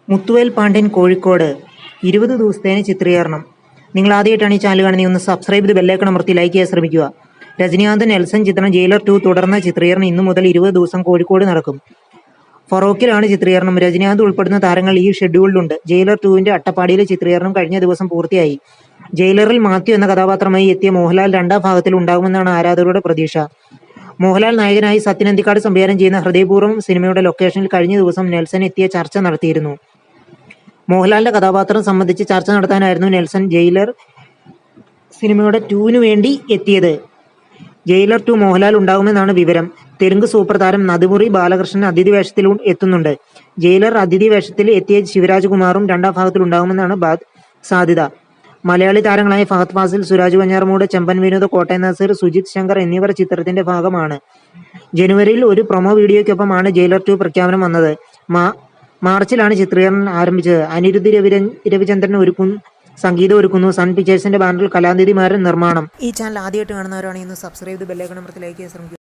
മുത്തുവേൽ പാണ്ഡ്യൻ കോഴിക്കോട് 20 ദിവസത്തേന് ചിത്രീകരണം. നിങ്ങൾ ആദ്യമായിട്ടാണ് ഈ ചാനൽ കാണുന്നത്, ഒന്ന് സബ്സ്ക്രൈബ് ചെയ്ത് ബെല്ലൈക്കൺ അമർത്തി ലൈക്ക് ചെയ്യാൻ ശ്രമിക്കുക. രജനീകാന്ത് നെൽസൺ ചിത്രം ജയിലർ 2 തുടർന്ന ചിത്രീകരണം ഇന്നു മുതൽ 20 ദിവസം കോഴിക്കോട് നടക്കും. ഫറോക്കിലാണ് ചിത്രീകരണം. രജനീകാന്ത് ഉൾപ്പെടുന്ന താരങ്ങൾ ഈ ഷെഡ്യൂളിലുണ്ട്. ജയിലർ 2-ന്റെ അട്ടപ്പാടിയിലെ ചിത്രീകരണം കഴിഞ്ഞ ദിവസം പൂർത്തിയായി. ജയിലറിൽ മാത്യു എന്ന കഥാപാത്രമായി എത്തിയ മോഹൻലാൽ രണ്ടാം ഭാഗത്തിൽ ഉണ്ടാകുമെന്നാണ് ആരാധകരുടെ പ്രതീക്ഷ. മോഹൻലാൽ നായകനായി സത്യൻ അന്തിക്കാട് സംവിധാനം ചെയ്യുന്ന ഹൃദയപൂർവ്വം സിനിമയുടെ ലൊക്കേഷനിൽ കഴിഞ്ഞ ദിവസം നെൽസൺ എത്തിയ ചർച്ച നടത്തിയിരുന്നു. മോഹൻലാലിന്റെ കഥാപാത്രം സംബന്ധിച്ച് ചർച്ച നടത്താനായിരുന്നു നെൽസൺ ജയിലർ സിനിമയുടെ 2-നു വേണ്ടി എത്തിയത്. ജയിലർ 2 മോഹൻലാൽ ഉണ്ടാകുമെന്നാണ് വിവരം. തെലുങ്ക് സൂപ്പർ താരം നദിമുറി ബാലകൃഷ്ണൻ അതിഥി വേഷത്തിൽ എത്തുന്നുണ്ട്. ജയിലർ അതിഥി വേഷത്തിൽ എത്തിയ ശിവരാജ് കുമാറും രണ്ടാം ഭാഗത്തിൽ ഉണ്ടാകുമെന്നാണ് സാധ്യത. മലയാളി താരങ്ങളായ ഫഹദ് ഫാസിൽ, സുരാജ് വെഞ്ഞാറമൂട്, ചെമ്പൻ വിനോദ്, കോട്ടയം നസീർ, സുജിത് ശങ്കർ എന്നിവർ ചിത്രത്തിന്റെ ഭാഗമാണ്. ജനുവരിയിൽ ഒരു പ്രൊമോ വീഡിയോയ്ക്കൊപ്പമാണ് ജയിലർ 2 പ്രഖ്യാപനം വന്നത്. മാർച്ചിലാണ് ചിത്രീകരണം ആരംഭിച്ചത്. അനിരുദ്ധ് രവിചന്ദ്രൻ സംഗീതം ഒരുക്കുന്നു. സൺ പിക്ചേഴ്സിന്റെ ബാനറിൽ കലാനിധി മാരൻ നിർമ്മാണം. ഈ ചാനൽ ആദ്യമായിട്ട് കാണുന്നവരാണെങ്കിൽ ഒന്ന് സബ്സ്ക്രൈബ് ചെയ്ത് ബെല്ലൈക്കൺ അമർത്തി ലൈക്ക് ചെയ്യാൻ ശ്രമിക്കുക.